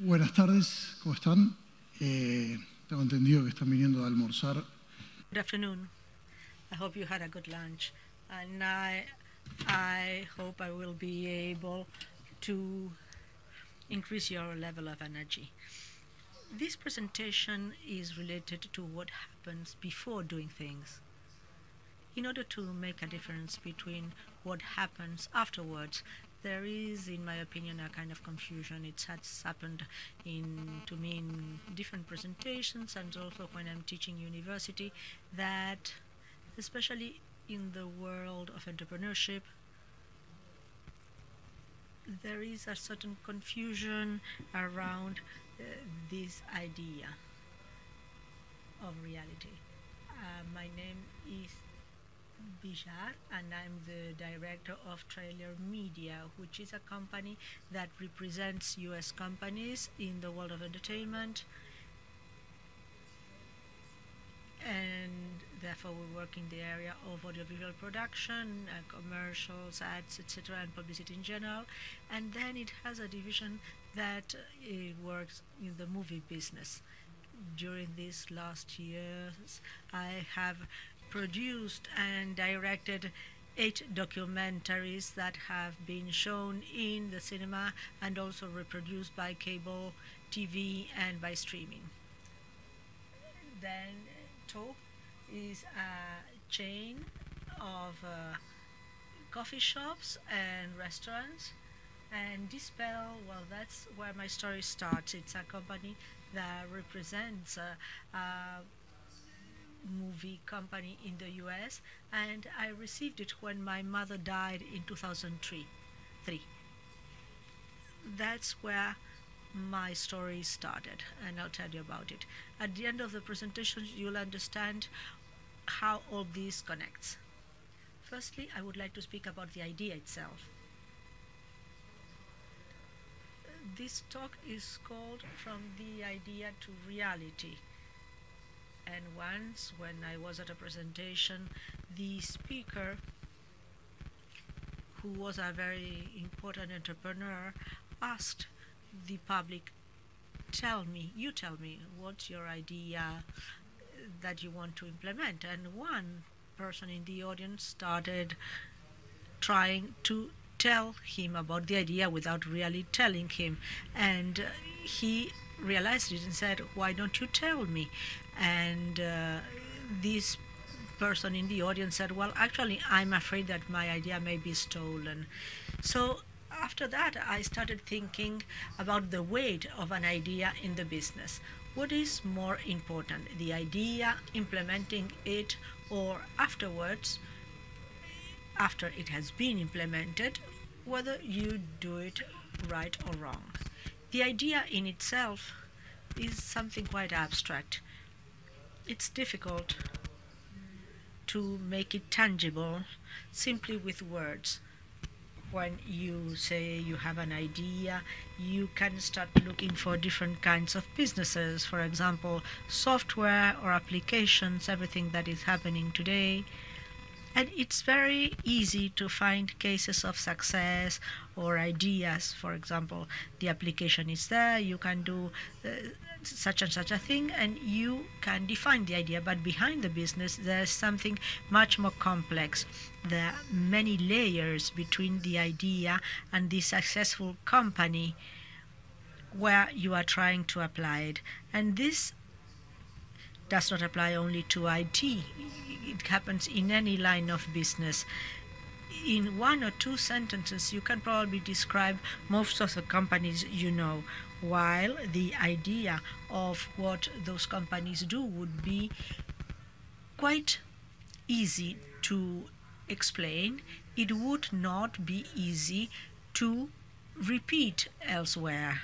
Buenas tardes, ¿cómo están? Tengo entendido que están viniendo a almorzar. Good afternoon. I hope you had a good lunch. And I hope I will be able to increase your level of energy. This presentation is related to what happens before doing things. In order to make a difference between what happens afterwards, there is, in my opinion, a kind of confusion. It has happened to me in different presentations and also when I'm teaching university, that especially in the world of entrepreneurship, there is a certain confusion around this idea of reality. My name is Bijar, and I'm the director of Trailer Media, which is a company that represents US companies in the world of entertainment, and therefore we work in the area of audiovisual production, commercials, ads, etc., and publicity in general. And then it has a division that works in the movie business. During these last years, I have produced and directed 8 documentaries that have been shown in the cinema and also reproduced by cable TV and by streaming. Then Talk is a chain of coffee shops and restaurants. And Dispel, well, that's where my story starts. It's a company that represents a movie company in the US, and I received it when my mother died in 2003. That's where my story started, and I'll tell you about it. At the end of the presentation, you'll understand how all this connects. Firstly, I would like to speak about the idea itself. This talk is called From the Idea to Reality. And once, when I was at a presentation, the speaker, who was a very important entrepreneur, asked the public, you tell me, what's your idea that you want to implement? And one person in the audience started trying to tell him about the idea without really telling him. And he realized it and said, why don't you tell me? And this person in the audience said, well, actually, I'm afraid that my idea may be stolen. So after that, I started thinking about the weight of an idea in the business. What is more important, the idea, implementing it, or afterwards, after it has been implemented, whether you do it right or wrong? The idea in itself is something quite abstract. It's difficult to make it tangible simply with words. When you say you have an idea, you can start looking for different kinds of businesses, for example, software or applications, everything that is happening today. And it's very easy to find cases of success or ideas. For example, the application is there, you can do such and such a thing, and you can define the idea. But behind the business, there's something much more complex. There are many layers between the idea and the successful company where you are trying to apply it. And this does not apply only to IT. It happens in any line of business. In 1 or 2 sentences, you can probably describe most of the companies you know, while the idea of what those companies do would be quite easy to explain. It would not be easy to repeat elsewhere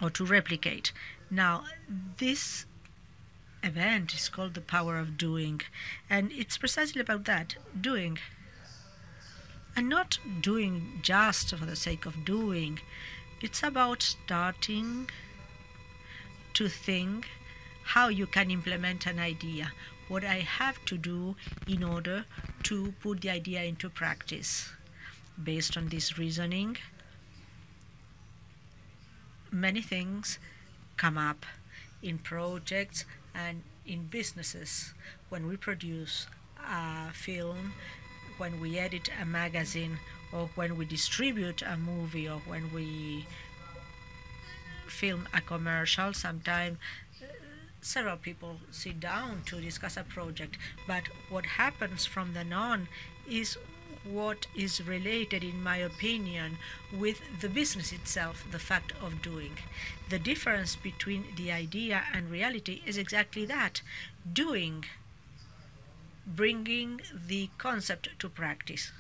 or to replicate. Now, this event is called the power of doing, and it's precisely about that, doing. And not doing just for the sake of doing. It's about starting to think how you can implement an idea, what I have to do in order to put the idea into practice. Based on this reasoning, many things come up in projects and in businesses. When we produce a film, when we edit a magazine, or when we distribute a movie, or when we film a commercial, sometimes several people sit down to discuss a project, but what happens from then on is what is related, in my opinion, with the business itself, the fact of doing. The difference between the idea and reality is exactly that: doing, bringing the concept to practice.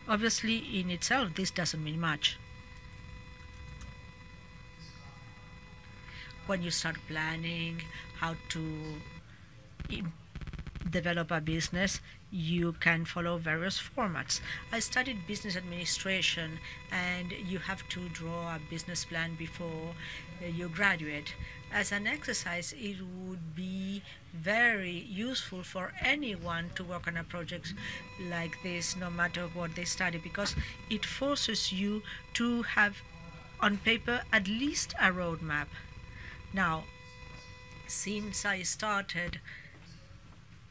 Obviously, in itself, this doesn't mean much. When you start planning how to develop a business, you can follow various formats. I studied business administration, and you have to draw a business plan before you graduate. As an exercise, it would be very useful for anyone to work on a project like this, no matter what they study, because it forces you to have on paper at least a roadmap. Now, since I started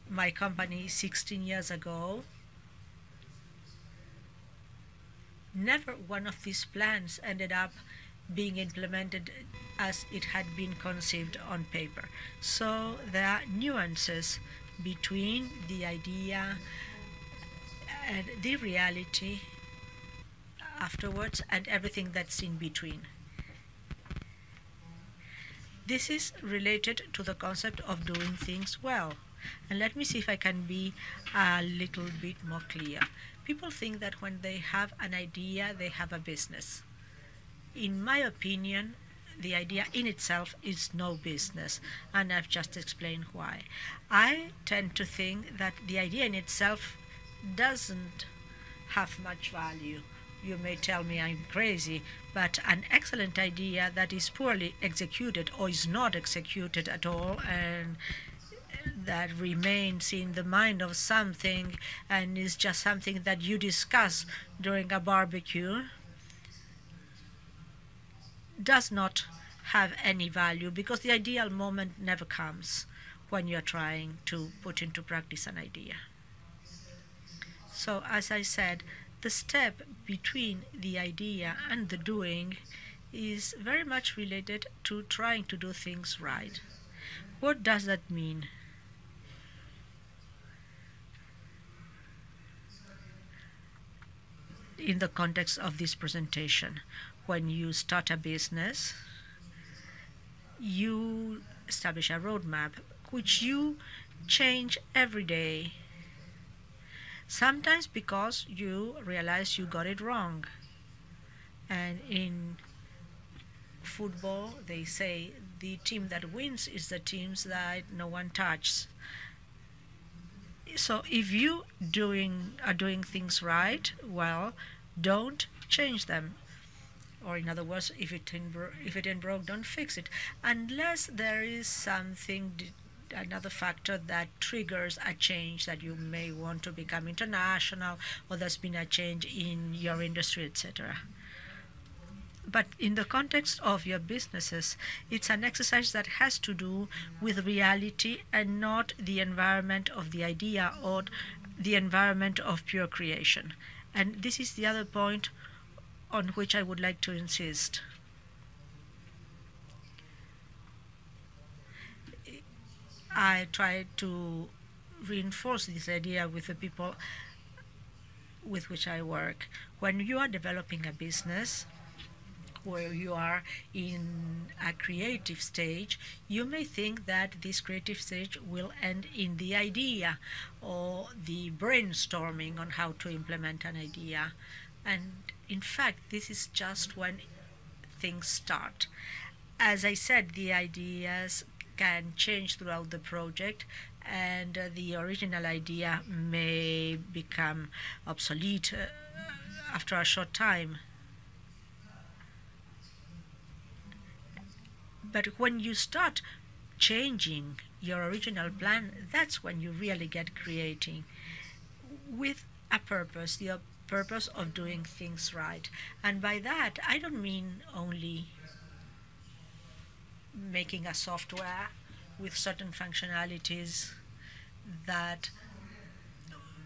my company 16 years ago, never one of these plans ended up being implemented as it had been conceived on paper. So there are nuances between the idea and the reality afterwards, and everything that's in between. This is related to the concept of doing things well. And let me see if I can be a little bit more clear. People think that when they have an idea, they have a business. In my opinion, the idea in itself is no business, and I've just explained why. I tend to think that the idea in itself doesn't have much value. You may tell me I'm crazy, but an excellent idea that is poorly executed or is not executed at all, and that remains in the mind of something and is just something that you discuss during a barbecue, does not have any value, because the ideal moment never comes when you're trying to put into practice an idea. So, as I said, the step between the idea and the doing is very much related to trying to do things right. What does that mean? In the context of this presentation, when you start a business, you establish a roadmap which you change every day. Sometimes because you realize you got it wrong. And in football, they say the team that wins is the teams that no one touches. So if you are doing things right, well, don't change them. Or in other words, if it ain't broke, don't fix it. Unless there is something, another factor that triggers a change, that you may want to become international, or there's been a change in your industry, etc. But in the context of your businesses, it's an exercise that has to do with reality and not the environment of the idea or the environment of pure creation. And this is the other point on which I would like to insist. I try to reinforce this idea with the people with which I work. When you are developing a business, where you are in a creative stage, you may think that this creative stage will end in the idea or the brainstorming on how to implement an idea. And in fact, this is just when things start. As I said, the ideas can change throughout the project, and the original idea may become obsolete after a short time. But when you start changing your original plan, that's when you really get creating. With a purpose, the purpose of doing things right. And by that, I don't mean only making a software with certain functionalities that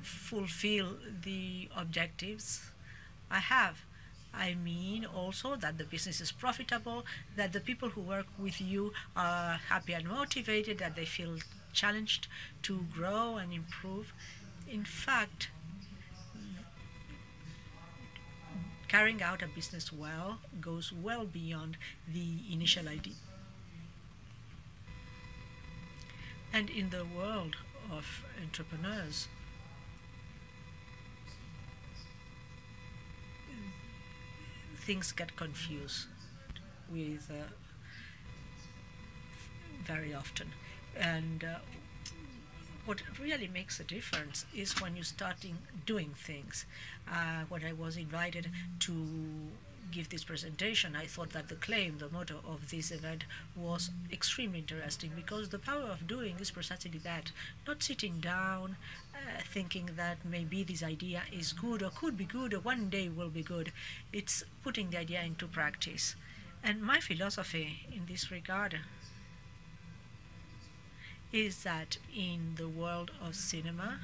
fulfill the objectives I have. I mean also that the business is profitable, that the people who work with you are happy and motivated, that they feel challenged to grow and improve. In fact, carrying out a business well goes well beyond the initial idea. And in the world of entrepreneurs, things get confused with very often. And what really makes a difference is when you start doing things. When I was invited to give this presentation, I thought that the claim, the motto of this event was extremely interesting, because the power of doing is precisely that, not sitting down thinking that maybe this idea is good or could be good or one day will be good. It's putting the idea into practice. And my philosophy in this regard is that in the world of cinema,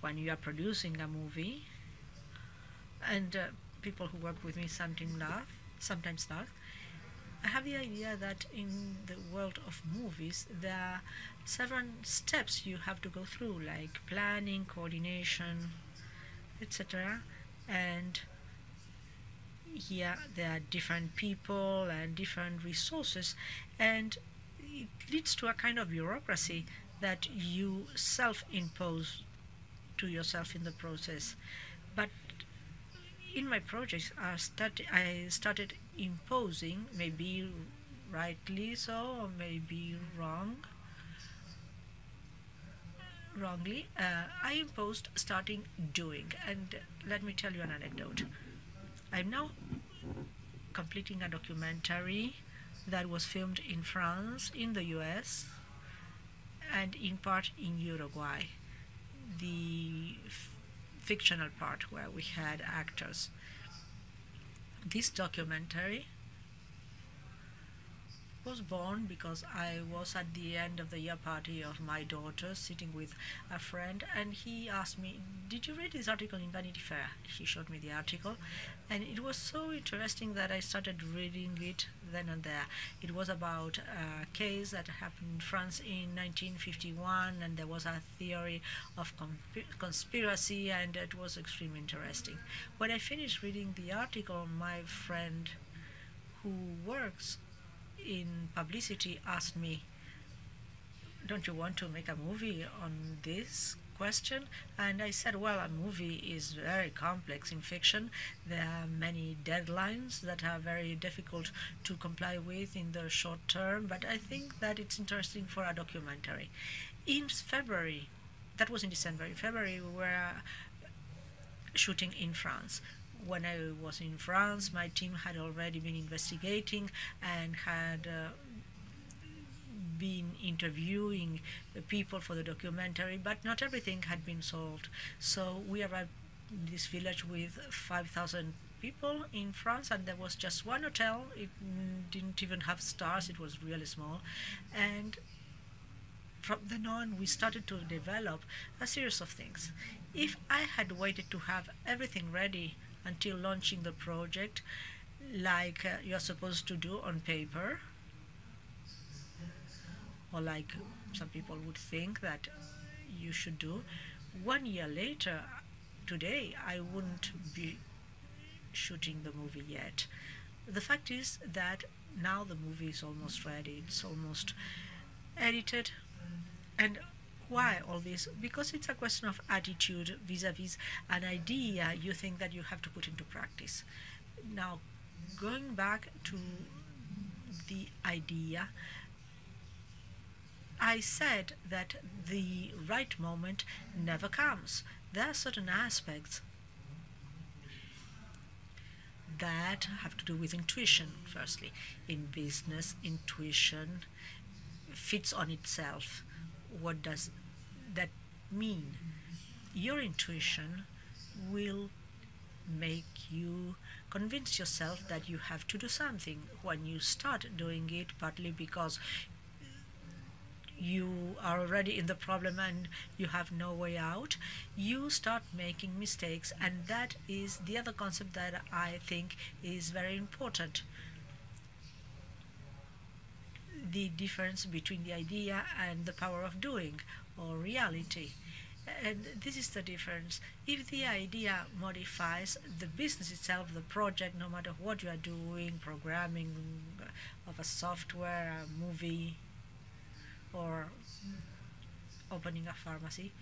when you are producing a movie, and people who work with me sometimes laugh, I have the idea that in the world of movies, there are several steps you have to go through, like planning, coordination, etc. And here there are different people and different resources, and it leads to a kind of bureaucracy that you self-impose to yourself in the process. But in my projects, I started imposing, maybe rightly so, or maybe wrongly, I imposed starting doing. And let me tell you an anecdote. I'm now completing a documentary that was filmed in France, in the US, and in part in Uruguay. The fictional part where we had actors. This documentary was born because I was at the end of the year party of my daughter, sitting with a friend, and he asked me, "Did you read this article in Vanity Fair?" He showed me the article, and it was so interesting that I started reading it then and there. It was about a case that happened in France in 1951, and there was a theory of conspiracy, and it was extremely interesting. When I finished reading the article, my friend who works in publicity asked me, "Don't you want to make a movie on this question?" And I said, well, a movie is very complex in fiction. There are many deadlines that are very difficult to comply with in the short term, but I think that it's interesting for a documentary. In February, that was in December, in February we were shooting in France. When I was in France, my team had already been investigating and had been interviewing the people for the documentary, but not everything had been solved. So we arrived in this village with 5,000 people in France, and there was just one hotel. It didn't even have stars. It was really small. And from then on, we started to develop a series of things. If I had waited to have everything ready until launching the project, like you're supposed to do on paper, or like some people would think that you should do, 1 year later, today, I wouldn't be shooting the movie yet. The fact is that now the movie is almost ready, it's almost edited. And why all this? Because it's a question of attitude vis-a-vis an idea you think that you have to put into practice. Now, going back to the idea, I said that the right moment never comes. There are certain aspects that have to do with intuition, firstly. In business, intuition fits on itself. What does that mean? your intuition will make you convince yourself that you have to do something. When you start doing it, partly because you are already in the problem and you have no way out, you start making mistakes. And that is the other concept that I think is very important. The difference between the idea and the power of doing, or reality. And this is the difference. If the idea modifies the business itself, the project, no matter what you are doing, programming of a software, a movie, or opening a pharmacy,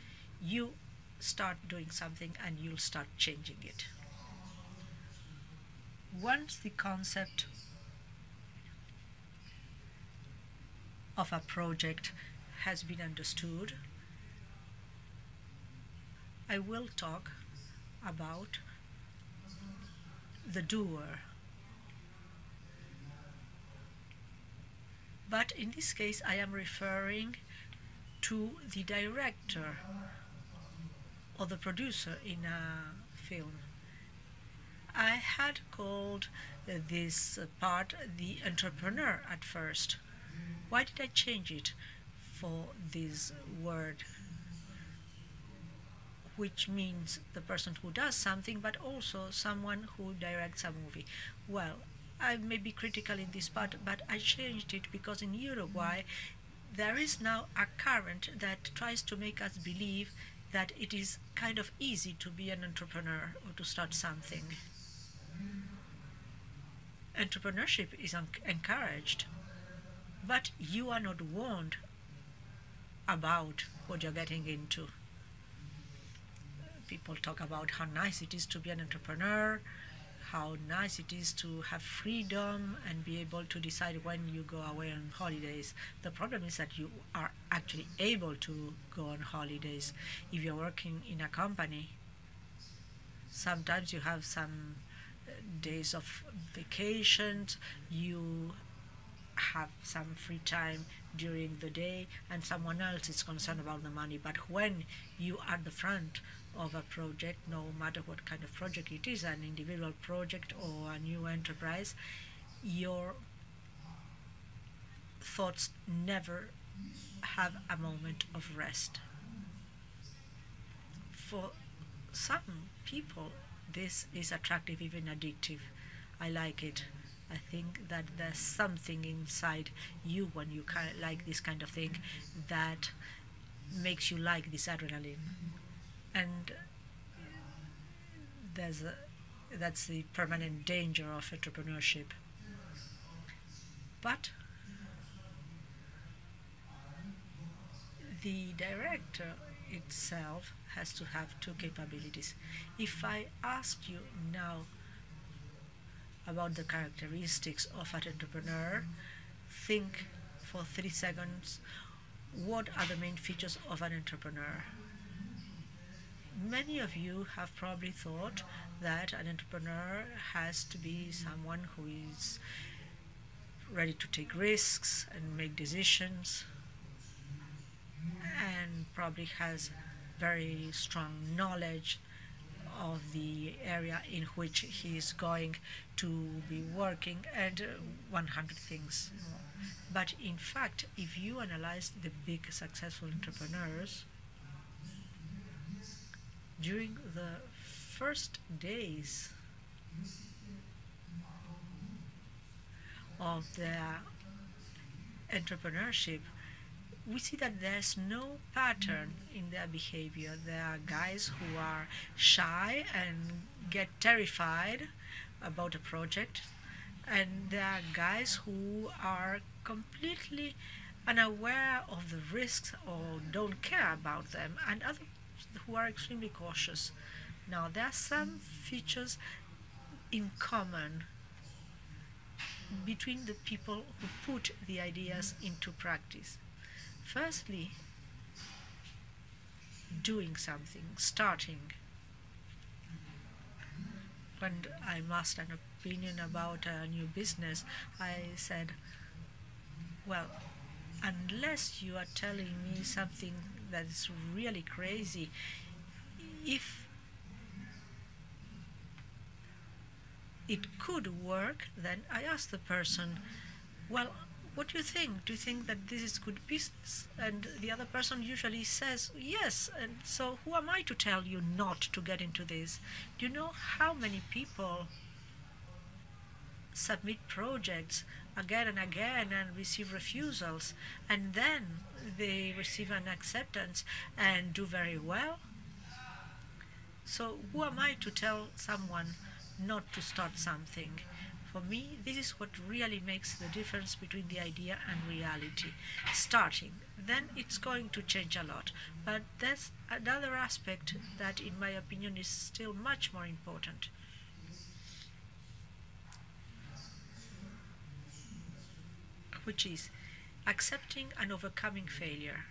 you start doing something and you'll start changing it. Once the concept of a project has been understood, I will talk about the doer. But in this case, I am referring to the director or the producer in a film. I had called this part the entrepreneur at first. Why did I change it for this word, which means the person who does something, but also someone who directs a movie? Well, I may be critical in this part, but I changed it because in Uruguay there is now a current that tries to make us believe that it is kind of easy to be an entrepreneur or to start something. Entrepreneurship is encouraged, but you are not warned about what you're getting into. People talk about how nice it is to be an entrepreneur, how nice it is to have freedom and be able to decide when you go away on holidays. The problem is that you are actually able to go on holidays. If you're working in a company, sometimes you have some days of vacations, you have some free time during the day, and someone else is concerned about the money. But when you are at the front of a project, no matter what kind of project it is, an individual project or a new enterprise, your thoughts never have a moment of rest. For some people, this is attractive, even addictive. I like it. I think that there's something inside you when you like this kind of thing that makes you like this adrenaline. And that's the permanent danger of entrepreneurship. But the director itself has to have two capabilities. If I ask you now about the characteristics of an entrepreneur, think for 3 seconds, what are the main features of an entrepreneur? Many of you have probably thought that an entrepreneur has to be someone who is ready to take risks and make decisions, and probably has very strong knowledge of the area in which he is going to be working, and 100 things more. But in fact, if you analyze the big successful entrepreneurs, during the first days of their entrepreneurship, we see that there's no pattern in their behavior. There are guys who are shy and get terrified about a project, and there are guys who are completely unaware of the risks or don't care about them, and others who are extremely cautious. Now, there are some features in common between the people who put the ideas into practice. Firstly, doing something, starting. When I asked an opinion about a new business, I said, well, unless you are telling me something that is really crazy, if it could work, then I asked the person, well, what do you think? Do you think that this is good business? And the other person usually says yes. And so who am I to tell you not to get into this? Do you know how many people submit projects again and again and receive refusals, and then they receive an acceptance and do very well? So who am I to tell someone not to start something? For me, this is what really makes the difference between the idea and reality. Starting, then it's going to change a lot. But there's another aspect that, in my opinion, is still much more important. Which is accepting and overcoming failure.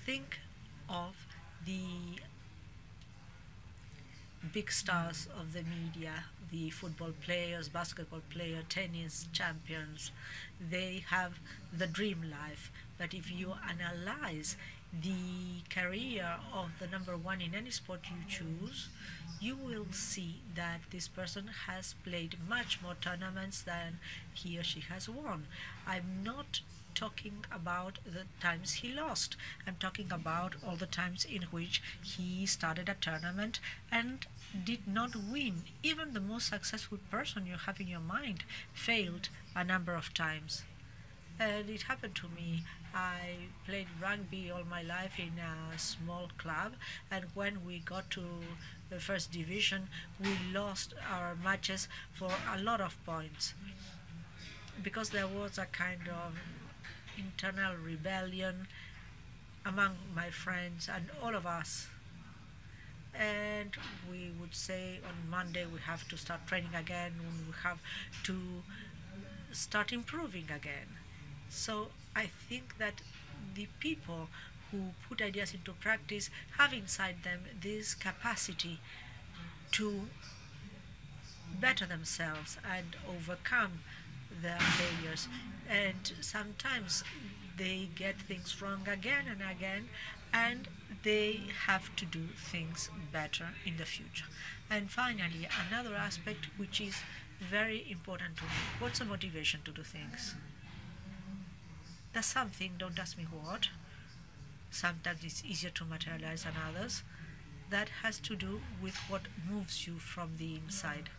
Think of the big stars of the media, the football players, basketball players, tennis champions. They have the dream life. But if you analyze the career of the number one in any sport you choose, you will see that this person has played much more tournaments than he or she has won. I'm not talking about the times he lost. I'm talking about all the times in which he started a tournament and did not win. Even the most successful person you have in your mind failed a number of times. And it happened to me. I played rugby all my life in a small club, and when we got to the first division, we lost our matches for a lot of points because there was a kind of internal rebellion among my friends and all of us. And we would say on Monday we have to start training again, we have to start improving again. So I think that the people who put ideas into practice have inside them this capacity to better themselves and overcome their failures. And sometimes they get things wrong again and again, and they have to do things better in the future. And finally, another aspect which is very important to me: what's the motivation to do things? There's something, don't ask me what, sometimes it's easier to materialize than others, that has to do with what moves you from the inside.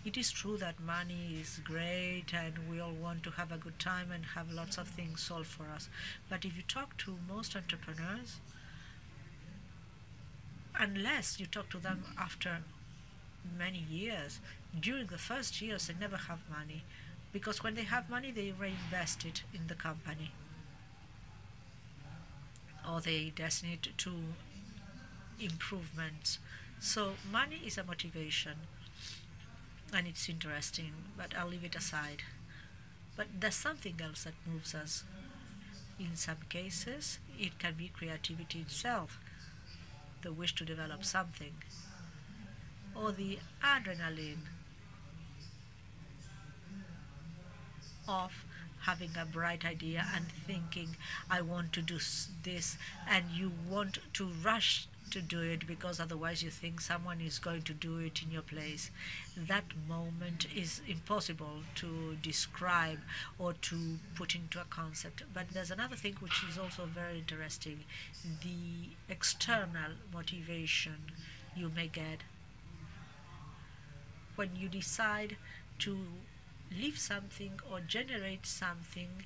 It is true that money is great and we all want to have a good time and have lots of things solved for us. But if you talk to most entrepreneurs, unless you talk to them after many years, during the first years they never have money, because when they have money they reinvest it in the company or they destine it to improvements. So money is a motivation and it's interesting, but I'll leave it aside. But there's something else that moves us. In some cases it can be creativity itself, the wish to develop something, or the adrenaline of having a bright idea and thinking, I want to do this, and you want to rush to do it because otherwise you think someone is going to do it in your place. That moment is impossible to describe or to put into a concept. But there's another thing which is also very interesting: the external motivation you may get when you decide to leave something or generate something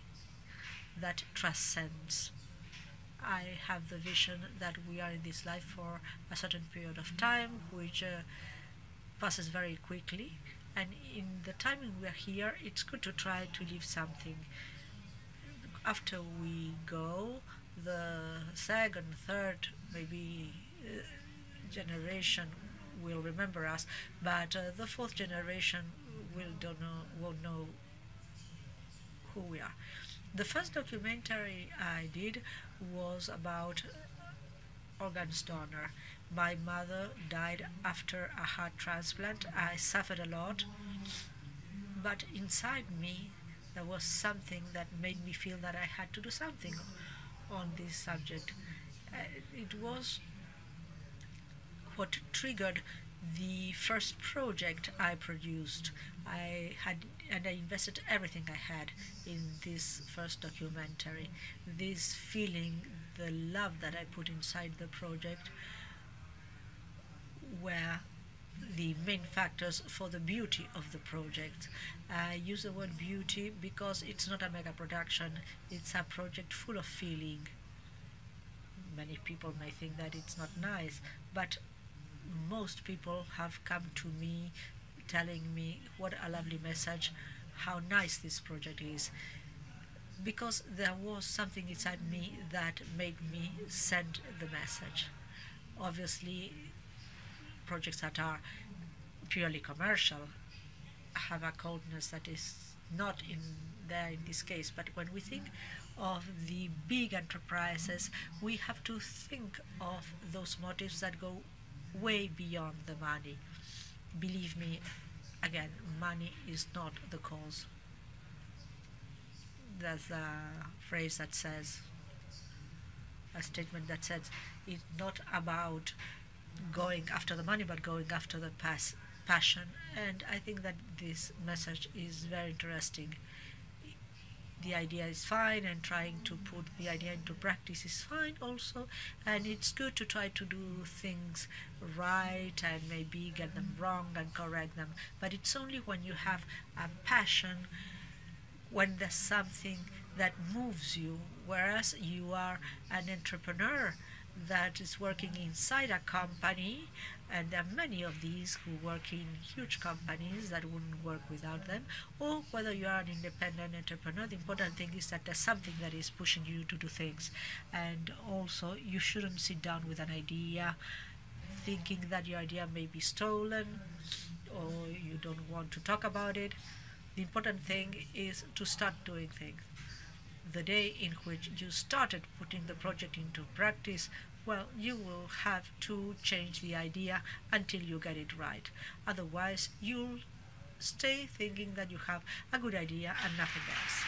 that transcends. I have the vision that we are in this life for a certain period of time, which passes very quickly, and in the time we are here, it's good to try to leave something. After we go, the second, third, maybe generation will remember us, but the fourth generation won't know who we are. The first documentary I did was about organs donor. My mother died after a heart transplant. I suffered a lot, but inside me there was something that made me feel that I had to do something. on this subject. It was what triggered the first project I produced. I invested everything I had in this first documentary. This feeling, the love that I put inside the project, were the main factors for the beauty of the project. I use the word beauty because it's not a mega production, it's a project full of feeling. Many people may think that it's not nice, but most people have come to me telling me what a lovely message, how nice this project is. Because there was something inside me that made me send the message. Obviously, projects that are purely commercial have a coldness that is not in there in this case. But when we think of the big enterprises, we have to think of those motives that go way beyond the money. Believe me, again, money is not the cause. There's a phrase that says, a statement that says, it's not about going after the money, but going after the passion. And I think that this message is very interesting. The idea is fine, and trying to put the idea into practice is fine also, and it's good to try to do things right and maybe get them wrong and correct them, but it's only when you have a passion, when there's something that moves you, whereas you are an entrepreneur that is working inside a company, and there are many of these who work in huge companies that wouldn't work without them, or whether you are an independent entrepreneur, the important thing is that there's something that is pushing you to do things. And also, you shouldn't sit down with an idea thinking that your idea may be stolen or you don't want to talk about it. The important thing is to start doing things. The day in which you started putting the project into practice, well, you will have to change the idea until you get it right. Otherwise, you'll stay thinking that you have a good idea and nothing else.